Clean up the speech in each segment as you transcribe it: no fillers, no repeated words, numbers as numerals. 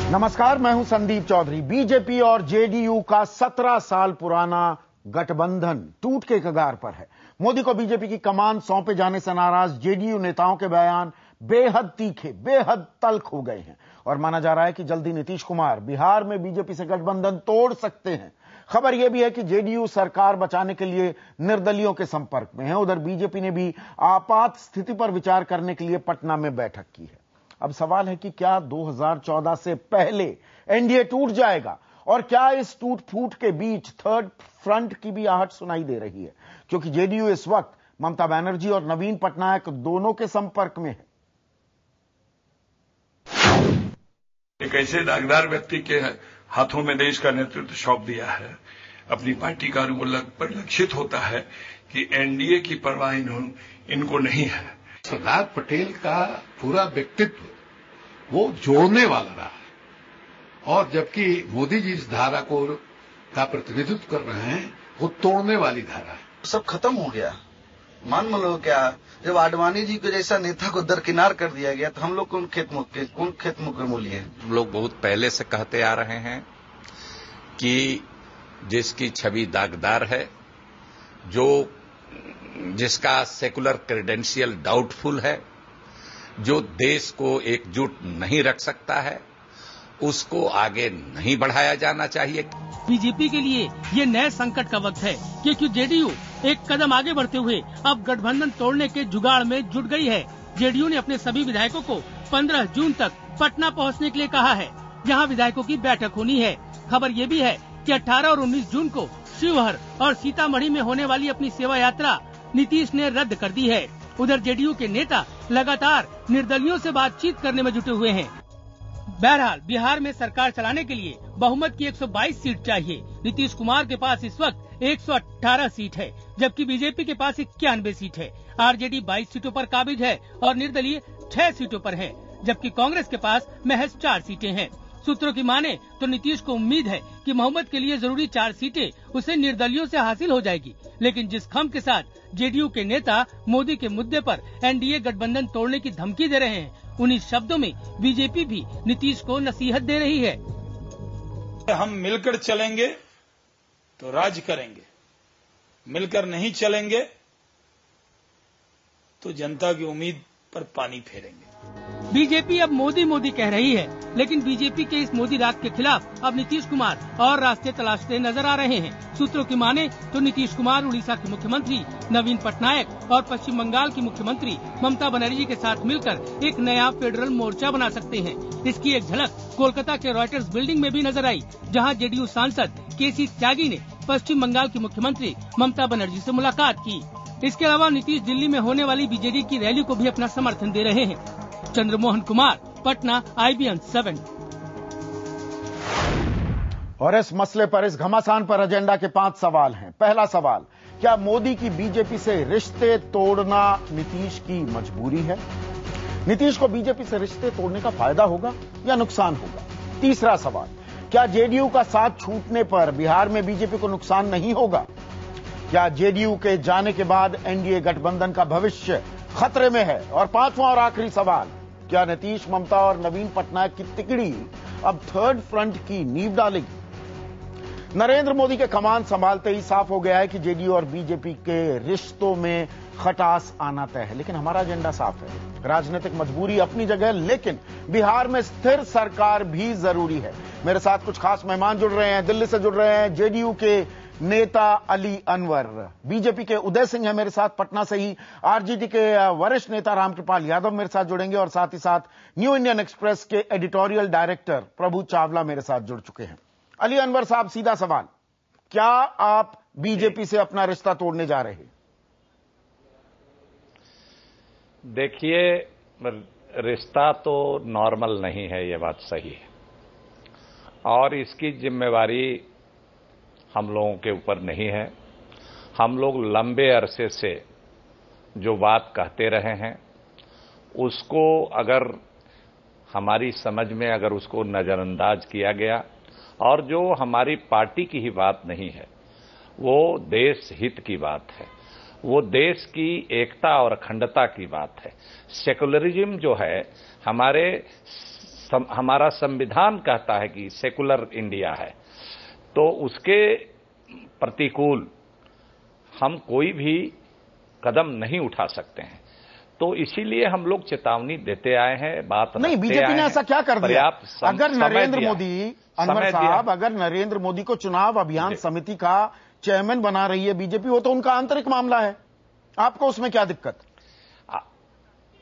नमस्कार, मैं हूं संदीप चौधरी। बीजेपी और जेडीयू का 17 साल पुराना गठबंधन टूट के कगार पर है। मोदी को बीजेपी की कमान सौंपे जाने से नाराज जेडीयू नेताओं के बयान बेहद तीखे, बेहद तल्ख हो गए हैं और माना जा रहा है कि जल्दी नीतीश कुमार बिहार में बीजेपी से गठबंधन तोड़ सकते हैं। खबर यह भी है कि जेडीयू सरकार बचाने के लिए निर्दलियों के संपर्क में है। उधर बीजेपी ने भी आपात स्थिति पर विचार करने के लिए पटना में बैठक की है। अब सवाल है कि क्या 2014 से पहले एनडीए टूट जाएगा और क्या इस टूट फूट के बीच थर्ड फ्रंट की भी आहट सुनाई दे रही है, क्योंकि जेडीयू इस वक्त ममता बनर्जी और नवीन पटनायक दोनों के संपर्क में है। एक ऐसे दागदार व्यक्ति के हाथों में देश का नेतृत्व सौंप दिया है, अपनी पार्टी का परिलक्षित होता है कि एनडीए की परवाह इनको नहीं है। सरदार पटेल का पूरा व्यक्तित्व वो जोड़ने वाला रहा है और जबकि मोदी जी इस धारा का प्रतिनिधित्व कर रहे हैं, वो तोड़ने वाली धारा है। सब खत्म हो गया। मान लो क्या, जब आडवाणी जी को जैसा नेता को दरकिनार कर दिया गया तो हम लोग कौन खेत मुख मूल्य है। हम लोग बहुत पहले से कहते आ रहे हैं कि जिसकी छवि दागदार है, जिसका सेकुलर क्रेडेंशियल डाउटफुल है, जो देश को एकजुट नहीं रख सकता है, उसको आगे नहीं बढ़ाया जाना चाहिए। बीजेपी के लिए ये नए संकट का वक्त है, क्योंकि जेडीयू एक कदम आगे बढ़ते हुए अब गठबंधन तोड़ने के जुगाड़ में जुट गई है। जेडीयू ने अपने सभी विधायकों को 15 जून तक पटना पहुंचने के लिए कहा है, जहां विधायकों की बैठक होनी है। खबर ये भी है कि 18 और 19 जून को शिवहर और सीतामढ़ी में होने वाली अपनी सेवा यात्रा नीतीश ने रद्द कर दी है। उधर जेडीयू के नेता लगातार निर्दलियों से बातचीत करने में जुटे हुए हैं। बहरहाल बिहार में सरकार चलाने के लिए बहुमत की 122 सीट चाहिए। नीतीश कुमार के पास इस वक्त 118 सीट है, जबकि बीजेपी के पास 91 सीट है। आरजेडी 22 सीटों पर काबिज है और निर्दलीय 6 सीटों पर है, जबकि कांग्रेस के पास महज 4 सीटें हैं। सूत्रों की माने तो नीतीश को उम्मीद है कि बहुमत के लिए जरूरी 4 सीटें उसे निर्दलियों से हासिल हो जाएगी। लेकिन जिस खम के साथ जेडीयू के नेता मोदी के मुद्दे पर एनडीए गठबंधन तोड़ने की धमकी दे रहे हैं, उन्हीं शब्दों में बीजेपी भी नीतीश को नसीहत दे रही है। हम मिलकर चलेंगे तो राज करेंगे, मिलकर नहीं चलेंगे तो जनता की उम्मीद पर पानी फेरेंगे। बीजेपी अब मोदी मोदी कह रही है, लेकिन बीजेपी के इस मोदी राग के खिलाफ अब नीतीश कुमार और रास्ते तलाशते नजर आ रहे हैं। सूत्रों की माने तो नीतीश कुमार उड़ीसा के मुख्यमंत्री नवीन पटनायक और पश्चिम बंगाल की मुख्यमंत्री ममता बनर्जी के साथ मिलकर एक नया फेडरल मोर्चा बना सकते हैं। इसकी एक झलक कोलकाता के रॉयटर्स बिल्डिंग में भी नजर आई, जहाँ जेडीयू सांसद केसी त्यागी ने पश्चिम बंगाल की मुख्यमंत्री ममता बनर्जी से मुलाकात की। इसके अलावा नीतीश दिल्ली में होने वाली बीजेडी की रैली को भी अपना समर्थन दे रहे हैं। चंद्रमोहन कुमार, पटना, IBN 7। और इस मसले पर, इस घमासान पर एजेंडा के 5 सवाल हैं। पहला सवाल, क्या मोदी की बीजेपी से रिश्ते तोड़ना नीतीश की मजबूरी है? नीतीश को बीजेपी से रिश्ते तोड़ने का फायदा होगा या नुकसान होगा? तीसरा सवाल, क्या जेडीयू का साथ छूटने पर बिहार में बीजेपी को नुकसान नहीं होगा? क्या जेडीयू के जाने के बाद एनडीए गठबंधन का भविष्य खतरे में है? और पांचवां और आखिरी सवाल, क्या नीतीश, ममता और नवीन पटनायक की तिकड़ी अब थर्ड फ्रंट की नींव डालेगी? नरेंद्र मोदी के कमान संभालते ही साफ हो गया है कि जेडीयू और बीजेपी के रिश्तों में खटास आना तय है। लेकिन हमारा एजेंडा साफ है, राजनीतिक मजबूरी अपनी जगह, लेकिन बिहार में स्थिर सरकार भी जरूरी है। मेरे साथ कुछ खास मेहमान जुड़ रहे हैं। दिल्ली से जुड़ रहे हैं जेडीयू के नेता अली अनवर, बीजेपी के उदय सिंह है मेरे साथ पटना से ही, आरजेडी के वरिष्ठ नेता रामकृपाल यादव मेरे साथ जुड़ेंगे और साथ ही साथ न्यू इंडियन एक्सप्रेस के एडिटोरियल डायरेक्टर प्रभु चावला मेरे साथ जुड़ चुके हैं। अली अनवर साहब, सीधा सवाल, क्या आप बीजेपी से अपना रिश्ता तोड़ने जा रहे हैं? देखिए, रिश्ता तो नॉर्मल नहीं है, ये बात सही है, और इसकी जिम्मेवारी हम लोगों के ऊपर नहीं है। हम लोग लंबे अरसे से जो बात कहते रहे हैं, उसको अगर हमारी समझ में अगर उसको नजरअंदाज किया गया और जो हमारी पार्टी की ही बात नहीं है, वो देश हित की बात है, वो देश की एकता और अखंडता की बात है। सेकुलरिज्म जो है हमारे हमारा संविधान कहता है कि सेकुलर इंडिया है, तो उसके प्रतिकूल हम कोई भी कदम नहीं उठा सकते हैं। तो इसीलिए हम लोग चेतावनी देते आए हैं, बात नहीं। बीजेपी ने ऐसा क्या कर दिया? अगर नरेंद्र मोदी, अनवर साहब, अगर नरेंद्र मोदी को चुनाव अभियान समिति का चेयरमैन बना रही है बीजेपी, वो तो उनका आंतरिक मामला है, आपको उसमें क्या दिक्कत?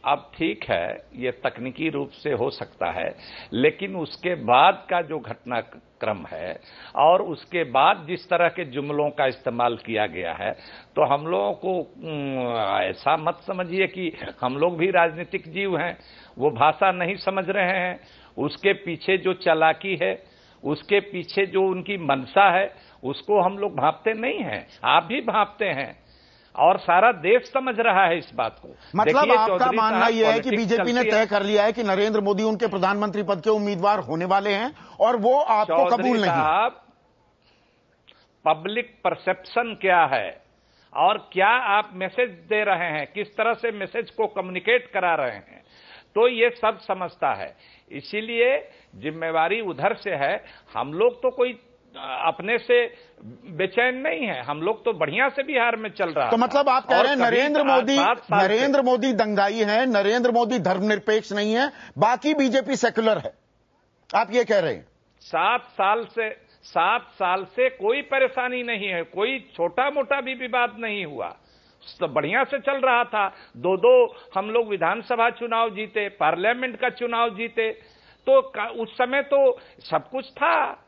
अब ठीक है, ये तकनीकी रूप से हो सकता है, लेकिन उसके बाद का जो घटनाक्रम है और उसके बाद जिस तरह के जुमलों का इस्तेमाल किया गया है, तो हम लोगों को ऐसा मत समझिए कि हम लोग भी राजनीतिक जीव हैं, वो भाषा नहीं समझ रहे हैं। उसके पीछे जो चालाकी है, उसके पीछे जो उनकी मंशा है, उसको हम लोग भांपते नहीं हैं। आप भी भांपते हैं और सारा देश समझ रहा है इस बात को। मतलब आपका मानना यह है कि बीजेपी ने तय कर लिया है कि नरेंद्र मोदी उनके प्रधानमंत्री पद के उम्मीदवार होने वाले हैं और वो आपको कबूल नहीं। पब्लिक परसेप्शन क्या है और क्या आप मैसेज दे रहे हैं, किस तरह से मैसेज को कम्युनिकेट करा रहे हैं, तो ये सब समझता है। इसीलिए जिम्मेवारी उधर से है। हम लोग तो कोई अपने से बेचैन नहीं है, हम लोग तो बढ़िया से बिहार में चल रहा है। तो मतलब आप कह रहे हैं नरेंद्र मोदी दंगाई है, नरेंद्र मोदी धर्मनिरपेक्ष नहीं है, बाकी बीजेपी सेकुलर है, आप ये कह रहे हैं? 7 साल से कोई परेशानी नहीं है, कोई छोटा मोटा भी विवाद नहीं हुआ, तो बढ़िया से चल रहा था। दो हम लोग विधानसभा चुनाव जीते, पार्लियामेंट का चुनाव जीते, तो उस समय तो सब कुछ था,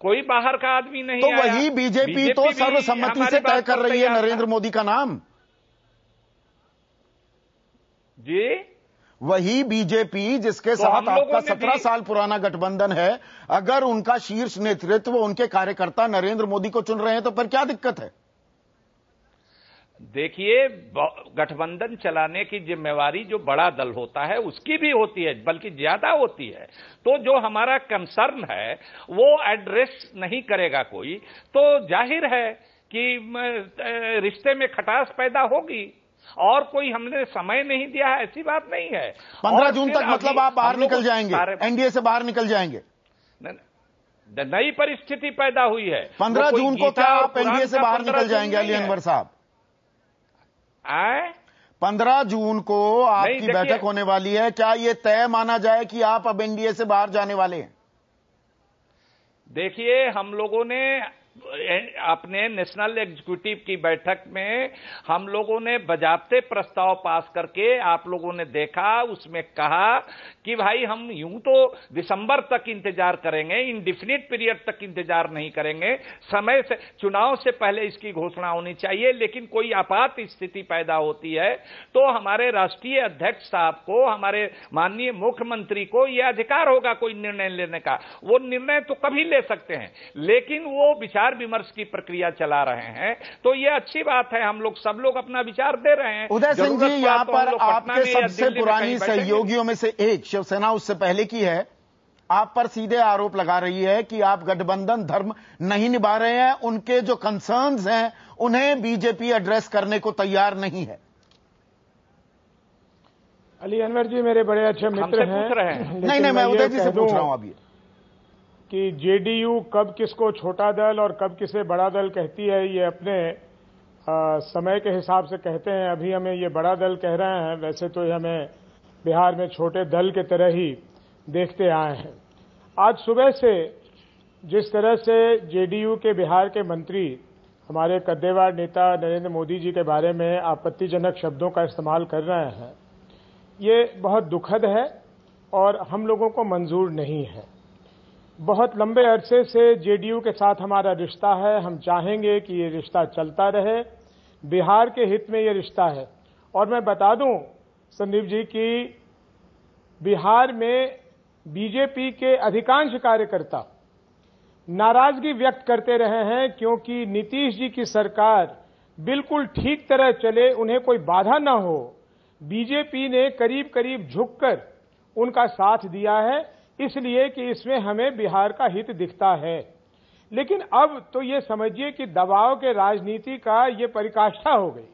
कोई बाहर का आदमी नहीं आया। तो वही बीजेपी तो सर्वसम्मति से तय कर रही है नरेंद्र मोदी का नाम जी। वही बीजेपी जिसके साथ आपका 17 साल पुराना गठबंधन है, अगर उनका शीर्ष नेतृत्व, उनके कार्यकर्ता नरेंद्र मोदी को चुन रहे हैं, तो फिर क्या दिक्कत है? देखिए, गठबंधन चलाने की जिम्मेवारी जो बड़ा दल होता है उसकी भी होती है, बल्कि ज्यादा होती है। तो जो हमारा कंसर्न है वो एड्रेस नहीं करेगा कोई, तो जाहिर है कि रिश्ते में खटास पैदा होगी। और कोई हमने समय नहीं दिया है ऐसी बात नहीं है। 15 जून तक मतलब आप बाहर निकल जाएंगे, एनडीए से बाहर निकल जाएंगे? नई परिस्थिति पैदा हुई है। 15 जून को क्या आप एनडीए से बाहर निकल जाएंगे अली अनवर साहब? 15 जून को आपकी बैठक होने वाली है, क्या यह तय माना जाए कि आप अब एनडीए से बाहर जाने वाले हैं? देखिए, हम लोगों ने अपने नेशनल एग्जीक्यूटिव की बैठक में हम लोगों ने बजाबते प्रस्ताव पास करके, आप लोगों ने देखा, उसमें कहा कि भाई हम यूं तो दिसंबर तक इंतजार करेंगे, इंडिफिनिट पीरियड तक इंतजार नहीं करेंगे, समय से चुनाव से पहले इसकी घोषणा होनी चाहिए। लेकिन कोई आपात स्थिति पैदा होती है तो हमारे राष्ट्रीय अध्यक्ष साहब को, हमारे माननीय मुख्यमंत्री को यह अधिकार होगा कोई निर्णय लेने का। वो निर्णय तो कभी ले सकते हैं, लेकिन वो विचार विमर्श की प्रक्रिया चला रहे हैं, तो ये अच्छी बात है। हम लोग सब लोग अपना विचार दे रहे हैं। उदय सिंह जी, यहां पर आपके सबसे पुरानी सहयोगियों में से एक शिवसेना उससे पहले की है, आप पर सीधे आरोप लगा रही है कि आप गठबंधन धर्म नहीं निभा रहे हैं, उनके जो कंसर्न्स हैं उन्हें बीजेपी एड्रेस करने को तैयार नहीं है। अली अनवर जी मेरे बड़े अच्छे मित्र हैं। नहीं, मैं उदय जी से पूछ रहा हूं अभी कि जेडीयू कब किसको छोटा दल और कब किसे बड़ा दल कहती है, ये अपने समय के हिसाब से कहते हैं। अभी हमें ये बड़ा दल कह रहे हैं, वैसे तो हमें बिहार में छोटे दल के तरह ही देखते आए हैं। आज सुबह से जिस तरह से जेडीयू के बिहार के मंत्री हमारे कद्देवार नेता नरेंद्र मोदी जी के बारे में आपत्तिजनक शब्दों का इस्तेमाल कर रहे हैं, ये बहुत दुखद है और हम लोगों को मंजूर नहीं है। बहुत लंबे अरसे से जेडीयू के साथ हमारा रिश्ता है, हम चाहेंगे कि ये रिश्ता चलता रहे, बिहार के हित में ये रिश्ता है। और मैं बता दूं संदीप जी कि बिहार में बीजेपी के अधिकांश कार्यकर्ता नाराजगी व्यक्त करते रहे हैं, क्योंकि नीतीश जी की सरकार बिल्कुल ठीक तरह चले, उन्हें कोई बाधा न हो, बीजेपी ने करीब करीब झुककर उनका साथ दिया है, इसलिए कि इसमें हमें बिहार का हित दिखता है। लेकिन अब तो ये समझिए कि दबाव के राजनीति का ये परिकाष्ठा हो गई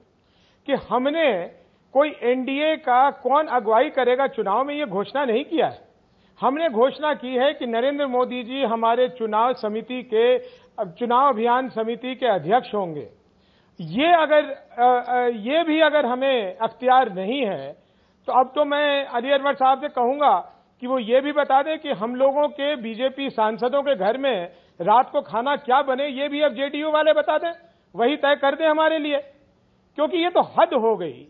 कि हमने कोई एनडीए का कौन अगुवाई करेगा चुनाव में ये घोषणा नहीं किया है। हमने घोषणा की है कि नरेंद्र मोदी जी हमारे चुनाव अभियान समिति के अध्यक्ष होंगे। ये भी अगर हमें अख्तियार नहीं है तो अब तो मैं अली अनवर साहब से कहूंगा कि वो ये भी बता दें कि हम लोगों के बीजेपी सांसदों के घर में रात को खाना क्या बने, ये भी अब जेडीयू वाले बता दें, वही तय कर दें हमारे लिए। क्योंकि ये तो हद हो गई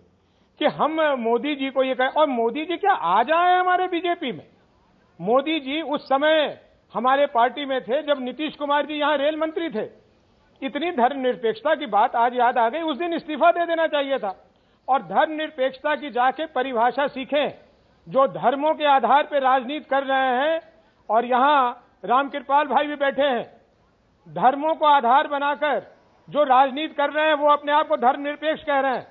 कि हम मोदी जी को ये कहें। और मोदी जी क्या आज आए हमारे बीजेपी में? मोदी जी उस समय हमारे पार्टी में थे जब नीतीश कुमार जी यहां रेल मंत्री थे। इतनी धर्मनिरपेक्षता की बात आज याद आ गई, उस दिन इस्तीफा दे देना चाहिए था। और धर्मनिरपेक्षता की जाके परिभाषा सीखें। जो धर्मों के आधार पर राजनीति कर रहे हैं, और यहां रामकृपाल भाई भी बैठे हैं, धर्मों को आधार बनाकर जो राजनीति कर रहे हैं वो अपने आप को धर्मनिरपेक्ष कह रहे हैं।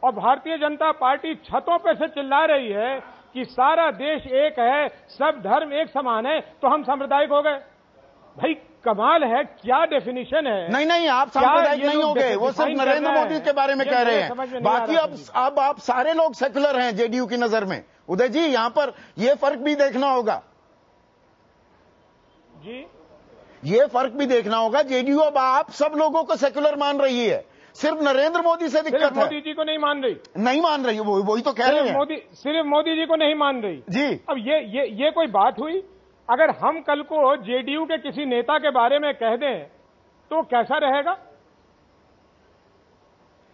और भारतीय जनता पार्टी छतों पर से चिल्ला रही है कि सारा देश एक है, सब धर्म एक समान है, तो हम सांप्रदायिक हो गए। भाई कमाल है, क्या डेफिनेशन है? नहीं, आप सांप्रदायिक नहीं हो गए, वो सिर्फ नरेंद्र मोदी के बारे में कह रहे हैं। बाकी अब आप सारे लोग सेक्युलर हैं जेडीयू की नजर में। उदय जी, यहां पर ये फर्क भी देखना होगा जी, ये फर्क भी देखना होगा। जेडीयू अब आप सब लोगों को सेक्युलर मान रही है, सिर्फ नरेंद्र मोदी से दिक्कत है। मोदी जी को नहीं मान रही, वही तो कह रहे हैं। सिर्फ मोदी जी को नहीं मान रही जी। अब ये कोई बात हुई? अगर हम कल को जेडीयू के किसी नेता के बारे में कह दें तो कैसा रहेगा?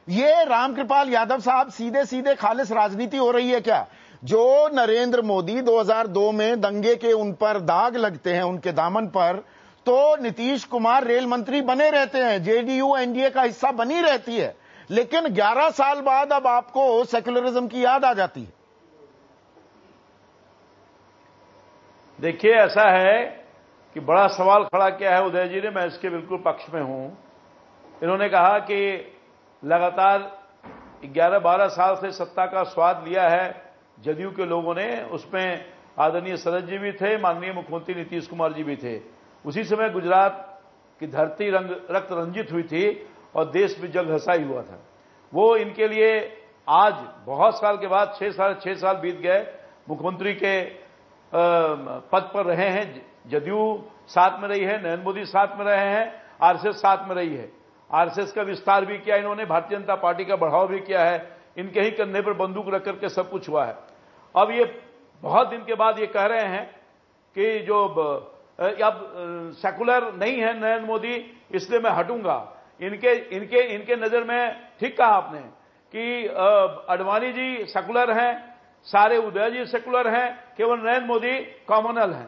ये रामकृपाल यादव साहब, सीधे सीधे खालिस राजनीति हो रही है क्या? जो नरेंद्र मोदी 2002 में दंगे के उन पर दाग लगते हैं उनके दामन पर, तो नीतीश कुमार रेल मंत्री बने रहते हैं, जेडीयू एनडीए का हिस्सा बनी रहती है। लेकिन 11 साल बाद अब आपको सेक्युलरिज्म की याद आ जाती है। देखिए, ऐसा है कि बड़ा सवाल खड़ा किया है उदय जी ने, मैं इसके बिल्कुल पक्ष में हूं। इन्होंने कहा कि लगातार 11-12 साल से सत्ता का स्वाद लिया है जदयू के लोगों ने। उसमें आदरणीय शरद जी भी थे, माननीय मुख्यमंत्री नीतीश कुमार जी भी थे। उसी समय गुजरात की धरती रक्त रंजित हुई थी और देश में जग हसाई हुआ था। वो इनके लिए आज बहुत साल के बाद 6 साल बीत गए, मुख्यमंत्री के पद पर रहे हैं। जदयू साथ में रही है, नरेंद्र मोदी साथ में रहे हैं, आरएसएस साथ में रही है। आरएसएस का विस्तार भी किया इन्होंने, भारतीय जनता पार्टी का बढ़ावा भी किया है। इनके ही कंधे पर बंदूक रख करके सब कुछ हुआ है। अब ये बहुत दिन के बाद ये कह रहे हैं कि जो अब सेकुलर नहीं है नरेंद्र मोदी, इसलिए मैं हटूंगा। इनके नजर में ठीक कहा आपने कि अडवाणी जी सेकुलर हैं, सारे उदय जी सेकुलर हैं, केवल नरेंद्र मोदी कॉमनल हैं।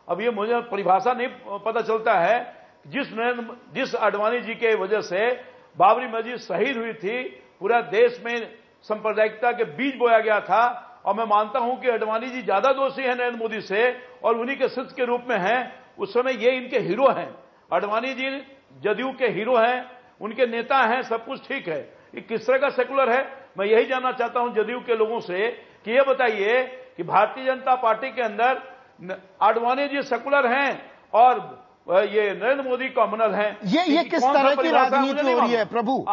अब ये मुझे परिभाषा नहीं पता चलता है। जिस अडवाणी जी के वजह से बाबरी मस्जिद शहीद हुई थी, पूरा देश में सांप्रदायिकता के बीज बोया गया था। और मैं मानता हूं कि अडवाणी जी ज्यादा दोषी हैं नरेंद्र मोदी से और उन्हीं के शिष्य के रूप में हैं। उस समय ये इनके हीरो हैं। अडवाणी जी जदयू के हीरो हैं, उनके नेता हैं, सब कुछ ठीक है। ये किस तरह का सेकुलर है? मैं यही जानना चाहता हूं जदयू के लोगों से कि ये बताइए कि भारतीय जनता पार्टी के अंदर अडवाणी जी सेकुलर हैं और ये नरेंद्र मोदी कॉमनल हैं। ये किस तरह की राजनीति हो रही है प्रभु?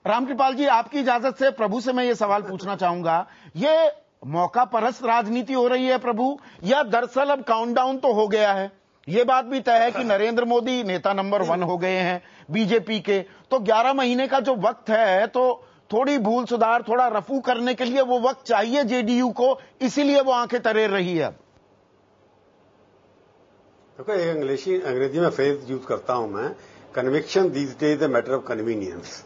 रामकृपाल जी, आपकी इजाजत से प्रभु से मैं ये सवाल पूछना चाहूंगा, ये मौका परस्त राजनीति हो रही है प्रभु, या दरअसल अब काउंटडाउन तो हो गया है? ये बात भी तय है कि नरेंद्र मोदी नेता नंबर 1 हो गए हैं बीजेपी के, तो 11 महीने का जो वक्त है, तो थोड़ी भूल सुधार, थोड़ा रफू करने के लिए वो वक्त चाहिए जेडीयू को, इसीलिए वो आंखें तरेर रही है। देखो, एक अंग्रेजी में फ्रेज यूज करता हूं मैं, conviction these days a matter of convenience.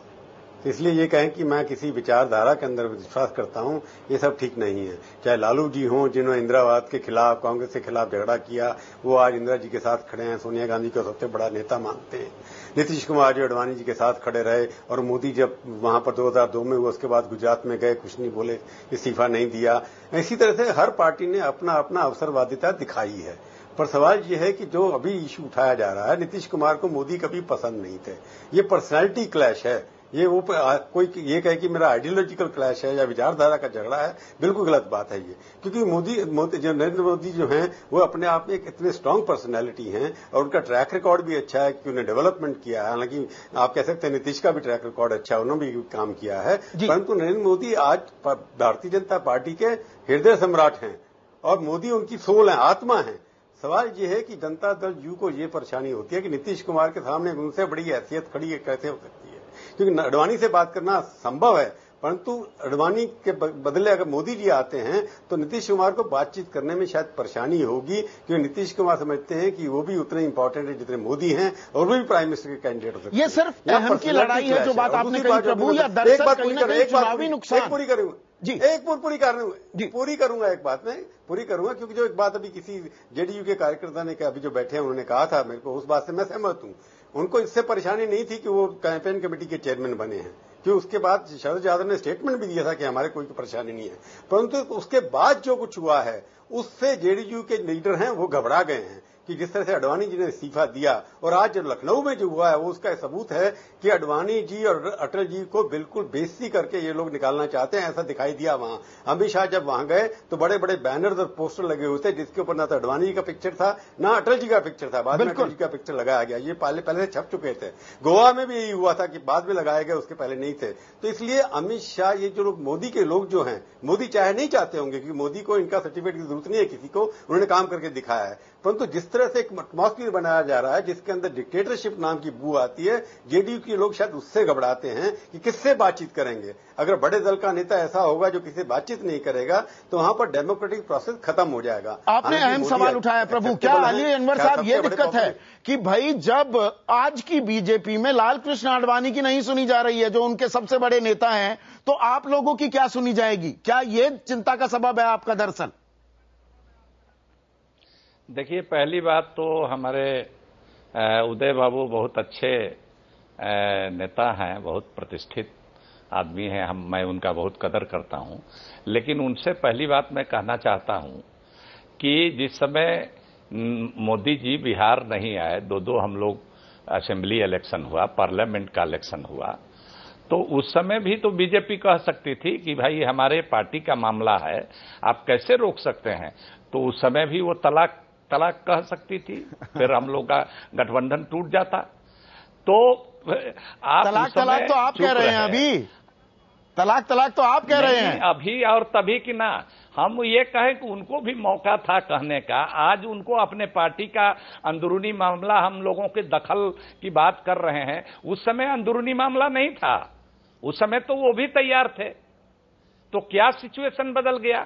इसलिए ये कहें कि मैं किसी विचारधारा के अंदर विश्वास करता हूं, ये सब ठीक नहीं है। चाहे लालू जी हों, जिन्होंने इंदिरावाद के खिलाफ, कांग्रेस के खिलाफ झगड़ा किया, वो आज इंदिरा जी के साथ खड़े हैं, सोनिया गांधी को सबसे बड़ा नेता मानते हैं। नीतीश कुमार जी अडवाणी जी के साथ खड़े रहे, और मोदी जब वहां पर 2002 में हुआ, उसके बाद गुजरात में गए, कुछ नहीं बोले, इस्तीफा नहीं दिया। इसी तरह से हर पार्टी ने अपना अपना अवसरवादिता दिखाई है। पर सवाल यह है कि जो अभी इशू उठाया जा रहा है, नीतीश कुमार को मोदी कभी पसंद नहीं थे। ये पर्सनैलिटी क्लैश है। ये वो कोई ये कहे कि मेरा आइडियोलॉजिकल क्लैश है या विचारधारा का झगड़ा है, बिल्कुल गलत बात है ये। क्योंकि जो नरेंद्र मोदी जो हैं, वो अपने आप में एक इतने स्ट्रांग पर्सनैलिटी हैं और उनका ट्रैक रिकॉर्ड भी अच्छा है कि उन्हें डेवलपमेंट किया है। हालांकि आप कह सकते हैं नीतीश का भी ट्रैक रिकॉर्ड अच्छा है, उन्होंने भी काम किया है, परंतु नरेंद्र मोदी आज भारतीय जनता पार्टी के हृदय सम्राट हैं और मोदी उनकी सोल है, आत्मा है। सवाल ये है कि जनता दल यू को ये परेशानी होती है कि नीतीश कुमार के सामने उनसे बड़ी हैसियत खड़ी है, कैसे हो सकती है? क्योंकि अडवाणी से बात करना संभव है, परंतु अडवाणी के बदले अगर मोदी जी आते हैं तो नीतीश कुमार को बातचीत करने में शायद परेशानी होगी, क्योंकि नीतीश कुमार समझते हैं कि वो भी उतने इंपॉर्टेंट है जितने मोदी हैं और वो भी प्राइम मिनिस्टर के कैंडिडेट हो सकते हैं। ये सिर्फ अहम की लड़ाई है जो बात आपने कही प्रभु, या दरअसल कहीं ना कहीं चुनावी नुकसान? पूरी करूंगा जी, एक पूरी करूंगा, एक बात में पूरी करूंगा, क्योंकि जो एक बात अभी किसी जेडीयू के कार्यकर्ता ने अभी जो बैठे हैं उन्होंने कहा था मेरे को, उस बात से मैं सहमत हूं। उनको इससे परेशानी नहीं थी कि वो कैंपेन कमेटी के चेयरमैन बने हैं, क्योंकि उसके बाद शरद यादव ने स्टेटमेंट भी दिया था कि हमारे कोई परेशानी नहीं है, परंतु उसके बाद जो कुछ हुआ है उससे जेडीयू के लीडर हैं वो घबरा गए हैं कि जिस तरह से अडवाणी जी ने इस्तीफा दिया, और आज जो लखनऊ में जो हुआ है वो उसका सबूत है कि अडवाणी जी और अटल जी को बिल्कुल बेइज्जती करके ये लोग निकालना चाहते हैं, ऐसा दिखाई दिया वहां। अमित शाह जब वहां गए तो बड़े बड़े बैनर्स और पोस्टर लगे हुए थे जिसके ऊपर ना तो अडवाणी जी का पिक्चर था ना अटल जी का पिक्चर था, बाद में अटल जी का पिक्चर लगाया गया। ये पहले से छप चुके थे, गोवा में भी यही हुआ था कि बाद में लगाए गए, उसके पहले नहीं थे। तो इसलिए अमित शाह, ये जो लोग मोदी के लोग जो हैं, मोदी चाहे नहीं चाहते होंगे क्योंकि मोदी को इनका सर्टिफिकेट की जरूरत नहीं है किसी को, उन्होंने काम करके दिखाया है, परंतु जिस तरह से एक एटमॉस्फेयर बनाया जा रहा है जिसके अंदर डिक्टेटरशिप नाम की बू आती है, जेडीयू के लोग शायद उससे घबराते हैं कि किससे बातचीत करेंगे। अगर बड़े दल का नेता ऐसा होगा जो किसी बातचीत नहीं करेगा तो वहां पर डेमोक्रेटिक प्रोसेस खत्म हो जाएगा। आपने अहम सवाल उठाया प्रभु, क्या अली अनवर साहब ये दिक्कत है कि भाई जब आज की बीजेपी में लाल कृष्ण आडवाणी की नहीं सुनी जा रही है जो उनके सबसे बड़े नेता हैं, तो आप लोगों की क्या सुनी जाएगी? क्या ये चिंता का सबब है आपका दरअसल? देखिए, पहली बात तो हमारे उदय बाबू बहुत अच्छे नेता हैं, बहुत प्रतिष्ठित आदमी हैं, मैं उनका बहुत कदर करता हूं। लेकिन उनसे पहली बात मैं कहना चाहता हूं कि जिस समय मोदी जी बिहार नहीं आए, दो हम लोग असेंबली इलेक्शन हुआ, पार्लियामेंट का इलेक्शन हुआ, तो उस समय भी तो बीजेपी कह सकती थी कि भाई हमारे पार्टी का मामला है, आप कैसे रोक सकते हैं? तो उस समय भी वो तलाक कह सकती थी, फिर हम लोग का गठबंधन टूट जाता। तो आप तलाक तो आप कह रहे हैं, अभी तलाक तो आप कह रहे हैं अभी और तभी कि ना, हम ये कहें कि उनको भी मौका था कहने का। आज उनको अपने पार्टी का अंदरूनी मामला, हम लोगों के दखल की बात कर रहे हैं, उस समय अंदरूनी मामला नहीं था, उस समय तो वो भी तैयार थे। तो क्या सिचुएशन बदल गया?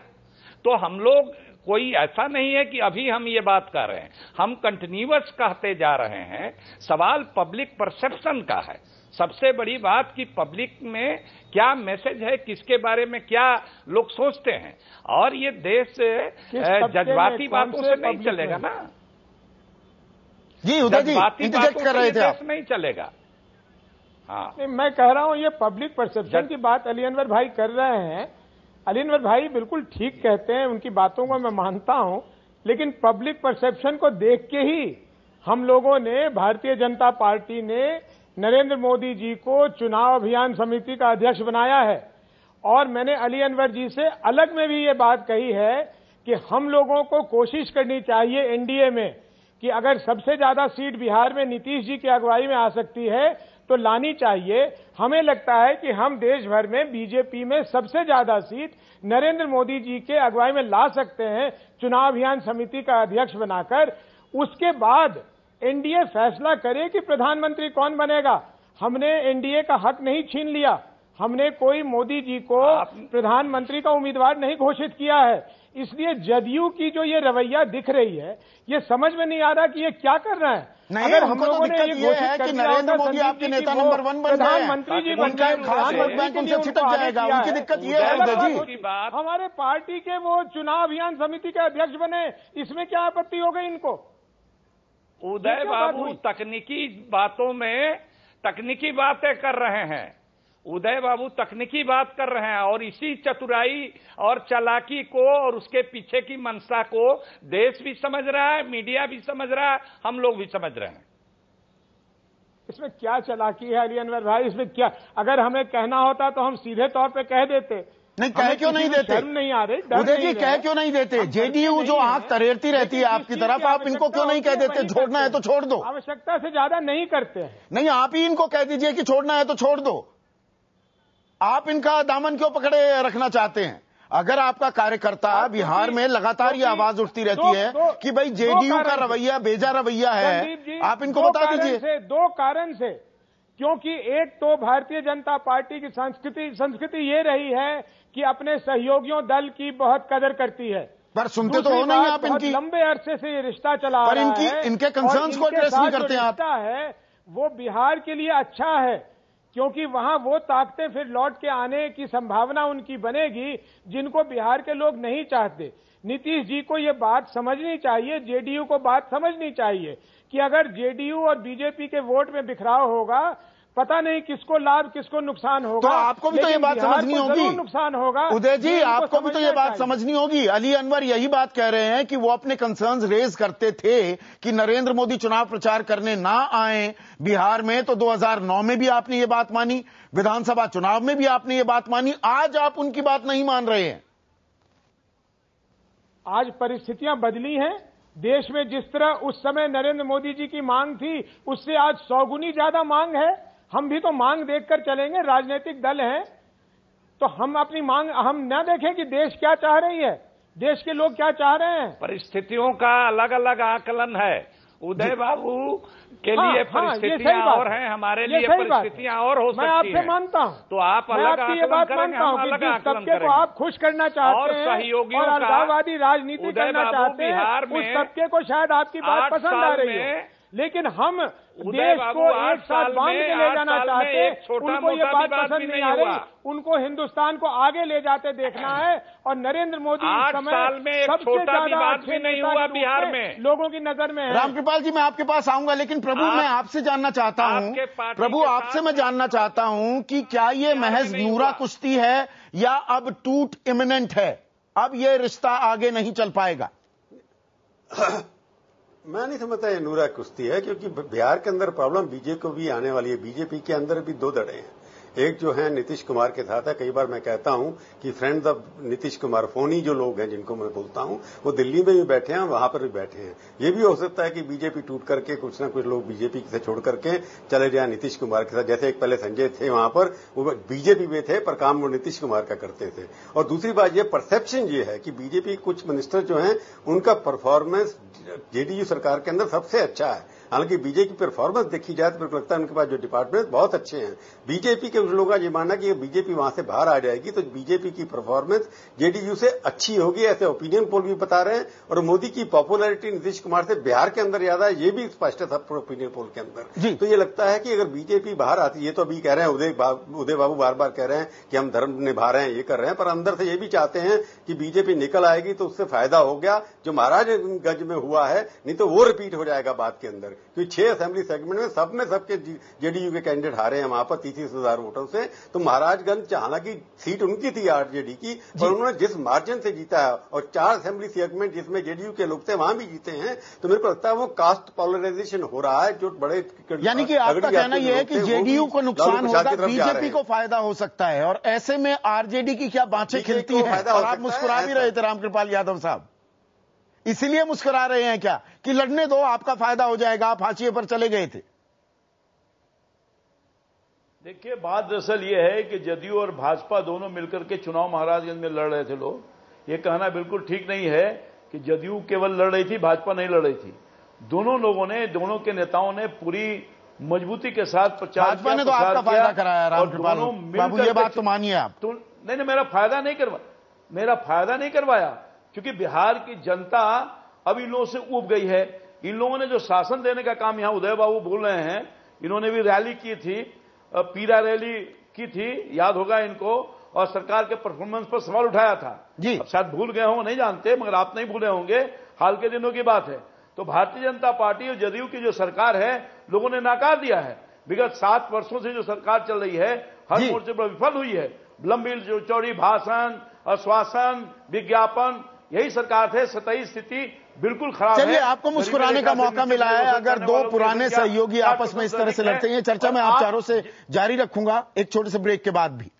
तो हम लोग, कोई ऐसा नहीं है कि अभी हम ये बात कर रहे हैं, हम कंटिन्यूअस कहते जा रहे हैं। सवाल पब्लिक परसेप्शन का है, सबसे बड़ी बात कि पब्लिक में क्या मैसेज है, किसके बारे में क्या लोग सोचते हैं। और ये देश जज्बाती बातों से नहीं चलेगा ना जी। उदय जी इंटरजेक्ट कर रहे थे आप, नहीं चलेगा। हाँ, मैं कह रहा हूं ये पब्लिक परसेप्शन की बात अली अनवर भाई कर रहे हैं। अली अनवर भाई बिल्कुल ठीक कहते हैं, उनकी बातों को मैं मानता हूं, लेकिन पब्लिक परसेप्शन को देख के ही हम लोगों ने, भारतीय जनता पार्टी ने नरेंद्र मोदी जी को चुनाव अभियान समिति का अध्यक्ष बनाया है। और मैंने अली अनवर जी से अलग में भी ये बात कही है कि हम लोगों को कोशिश करनी चाहिए एनडीए में कि अगर सबसे ज्यादा सीट बिहार में नीतीश जी की अगुवाई में आ सकती है तो लानी चाहिए। हमें लगता है कि हम देश भर में बीजेपी में सबसे ज्यादा सीट नरेंद्र मोदी जी के अगुवाई में ला सकते हैं चुनाव अभियान समिति का अध्यक्ष बनाकर। उसके बाद एनडीए फैसला करे कि प्रधानमंत्री कौन बनेगा। हमने एनडीए का हक नहीं छीन लिया, हमने कोई मोदी जी को प्रधानमंत्री का उम्मीदवार नहीं घोषित किया है। इसलिए जदयू की जो ये रवैया दिख रही है, ये समझ में नहीं आ रहा कि ये क्या कर रहा है। नहीं, अगर हम लोगों ने ये घोषित कर दिया नरेंद्र मोदी आपके नेता नंबर 1 बन गए, प्रधानमंत्री जी बन गए, खास वोट बैंक उनसे छिटक जाएगा। उनकी दिक्कत ये है उदय जी, हमारे पार्टी के वो चुनाव अभियान समिति के अध्यक्ष बने, इसमें क्या आपत्ति हो गई इनको? उदय बाबू तकनीकी बातों में तकनीकी बातें कर रहे हैं, उदय बाबू तकनीकी बात कर रहे हैं, और इसी चतुराई और चालाकी को और उसके पीछे की मंशा को देश भी समझ रहा है, मीडिया भी समझ रहा है, हम लोग भी समझ रहे हैं। इसमें क्या चालाकी है अली अनवर भाई? इसमें क्या, अगर हमें कहना होता तो हम सीधे तौर पे कह देते। नहीं, कह क्यों नहीं देते? शर्म नहीं आ रही? उदय जी कह क्यों नहीं देते? जेडीयू जो आंख तरेरती रहती है आपकी तरफ, आप इनको क्यों नहीं कह देते छोड़ना है तो छोड़ दो? आवश्यकता से ज्यादा नहीं करते हैं। नहीं, आप ही इनको कह दीजिए कि छोड़ना है तो छोड़ दो। आप इनका दामन क्यों पकड़े रखना चाहते हैं? अगर आपका कार्यकर्ता बिहार में लगातार ये आवाज उठती रहती है कि भाई जेडीयू का रवैया बेजा रवैया है, आप इनको बता दीजिए। दो कारण से, क्योंकि एक तो भारतीय जनता पार्टी की संस्कृति ये रही है कि अपने सहयोगियों दल की बहुत कदर करती है, पर सुनते तो हो नहीं आप इनकी। लंबे अरसे से ये रिश्ता चला पर रहा है, इनके कंसर्न्स को एड्रेस नहीं करते आप। है वो बिहार के लिए अच्छा है, क्योंकि वहां वो ताकतें फिर लौट के आने की संभावना उनकी बनेगी जिनको बिहार के लोग नहीं चाहते। नीतीश जी को ये बात समझनी चाहिए, जेडीयू को बात समझनी चाहिए कि अगर जेडीयू और बीजेपी के वोट में बिखराव होगा, पता नहीं किसको लाभ किसको नुकसान होगा। तो आपको भी तो ये बात समझनी होगी, नुकसान होगा। उदय जी, आपको भी तो ये बात समझनी होगी। अली अनवर यही बात कह रहे हैं कि वो अपने कंसर्न्स रेज करते थे कि नरेंद्र मोदी चुनाव प्रचार करने ना आए बिहार में, तो 2009 में भी आपने ये बात मानी, विधानसभा चुनाव में भी आपने ये बात मानी, आज आप उनकी बात नहीं मान रहे हैं। आज परिस्थितियां बदली हैं। देश में जिस तरह उस समय नरेंद्र मोदी जी की मांग थी, उससे आज 100 गुनी ज्यादा मांग है। हम भी तो मांग देखकर चलेंगे, राजनीतिक दल हैं तो हम अपनी मांग हम न देखें कि देश क्या चाह रही है, देश के लोग क्या चाह रहे हैं। परिस्थितियों का अलग अलग आकलन है। उदय बाबू के लिए परिस्थितियां और हैं, हमारे लिए परिस्थितियां और हो सकती हैं। मैं आपसे मानता हूं, तो आप अलग आकलन करेंगे, हम अलग आकलन तबके को आप खुश करना चाहते हैं सहयोगियों और अलगाववादी राजनीति करना चाहते हैं, उस तबके को शायद आपकी बात पसंद आ रही है, लेकिन हम देश को एक साथ बांध के ले जाना चाहते हैं। उनको ये बात पसंद नहीं आ रही, उनको हिंदुस्तान को आगे ले जाते देखना है। और नरेंद्र मोदी इस समय सबसे ज्यादा अच्छे नेता के बिहार में लोगों की नजर में है। रामकृपाल जी, मैं आपके पास आऊंगा, लेकिन प्रभु मैं आपसे जानना चाहता हूं, प्रभु आपसे मैं जानना चाहता हूं कि क्या ये महज नूरा कुश्ती है या अब टूट इमिनेंट है, अब ये रिश्ता आगे नहीं चल पाएगा? मैं नहीं समझता ये नूरा कुश्ती है, क्योंकि बिहार के अंदर प्रॉब्लम बीजेपी को भी आने वाली है। बीजेपी के अंदर भी दो धड़े हैं, एक जो है नीतीश कुमार के साथ है। कई बार मैं कहता हूं कि फ्रेंड्स ऑफ नीतीश कुमार, फोनी जो लोग हैं जिनको मैं बोलता हूं, वो दिल्ली में भी बैठे हैं, वहां पर भी बैठे हैं। ये भी हो सकता है कि बीजेपी टूट करके कुछ ना कुछ लोग बीजेपी से छोड़ करके चले जाए नीतीश कुमार के साथ। जैसे एक पहले संजय थे वहां पर, वो बीजेपी में थे पर काम वो नीतीश कुमार का करते थे। और दूसरी बात ये परसेप्शन ये है कि बीजेपी कुछ मिनिस्टर जो हैं उनका परफॉर्मेंस जेडीयू सरकार के अंदर सबसे अच्छा है। हालांकि बीजेपी की परफॉर्मेंस देखी जाए तो मेरे को लगता है उनके पास जो डिपार्टमेंट बहुत अच्छे हैं। बीजेपी के लोगों का ये मानना कि बीजेपी वहां से बाहर आ जाएगी तो बीजेपी की परफॉर्मेंस जेडीयू से अच्छी होगी, ऐसे ओपिनियन पोल भी बता रहे हैं। और मोदी की पॉपुलैरिटी नीतीश कुमार से बिहार के अंदर ज्यादा है, ये भी स्पष्ट है सब ओपिनियन पोल के अंदर। तो ये लगता है कि अगर बीजेपी बाहर आती, ये तो अभी कह रहे हैं उदय बाबू बार बार कह रहे हैं कि हम धर्म निभा रहे हैं, ये कर रहे हैं, पर अंदर से ये भी चाहते हैं कि बीजेपी निकल आएगी तो उससे फायदा हो गया जो महाराजगंज में हुआ है, नहीं तो वो रिपीट हो जाएगा बात के अंदर। क्योंकि 6 असेंबली सेगमेंट में सबके जेडीयू के कैंडिडेट हारे हैं वहां पर 30,000 वोटों से। तो महाराजगंज हालांकि सीट उनकी थी आरजेडी की, पर उन्होंने जिस मार्जिन से जीता है और 4 असेंबली सेगमेंट जिसमें जेडीयू के लोग थे वहां भी जीते हैं, तो मेरे को लगता है वो कास्ट पोलराइजेशन हो रहा है। जो बड़े यानी कि आपका कहना यह है कि जेडीयू को नुकसान होगा, बीजेपी को फायदा हो सकता है, और ऐसे में आरजेडी की क्या बाँचें खिलती है। और आप मुस्कुरा भी रहे थे रामकृपाल यादव साहब, इसीलिए मुस्कुरा रहे हैं क्या कि लड़ने दो, आपका फायदा हो जाएगा, आप हाशिए पर चले गए थे? देखिए, बात दरअसल ये है कि जदयू और भाजपा दोनों मिलकर के चुनाव महाराजगंज में लड़ रहे थे लोग। ये कहना बिल्कुल ठीक नहीं है कि जदयू केवल लड़ रही थी, भाजपा नहीं लड़ रही थी। दोनों लोगों ने, दोनों के नेताओं ने पूरी मजबूती के साथ प्रचार किया। भाजपा ने तो आपका फायदा कराया रामकृपाल बाबू, ये बात तो मानिए आप। नहीं, मेरा फायदा नहीं करवाया, क्योंकि बिहार की जनता अब इन लोगों से ऊब गई है। इन लोगों ने जो शासन देने का काम, यहां उदय बाबू बोल रहे हैं, इन्होंने भी रैली की थी, पीरा रैली की थी, याद होगा इनको, और सरकार के परफॉर्मेंस पर सवाल उठाया था। अब शायद भूल गए हों, नहीं जानते, मगर आप नहीं भूले होंगे, हाल के दिनों की बात है। तो भारतीय जनता पार्टी और जदयू की जो सरकार है, लोगों ने नाकार दिया है। विगत 7 वर्षों से जो सरकार चल रही है, हर मोर्चे पर विफल हुई है। लंबी चौड़ी भाषण, आश्वासन, विज्ञापन, यही सरकार थे। सतही स्थिति बिल्कुल खराब है। चलिए, आपको मुस्कुराने का मौका मिला है। अगर दो पुराने सहयोगी आपस में इस तरह से लड़ते हैं, चर्चा में आप चारों से जारी रखूंगा एक छोटे से ब्रेक के बाद भी।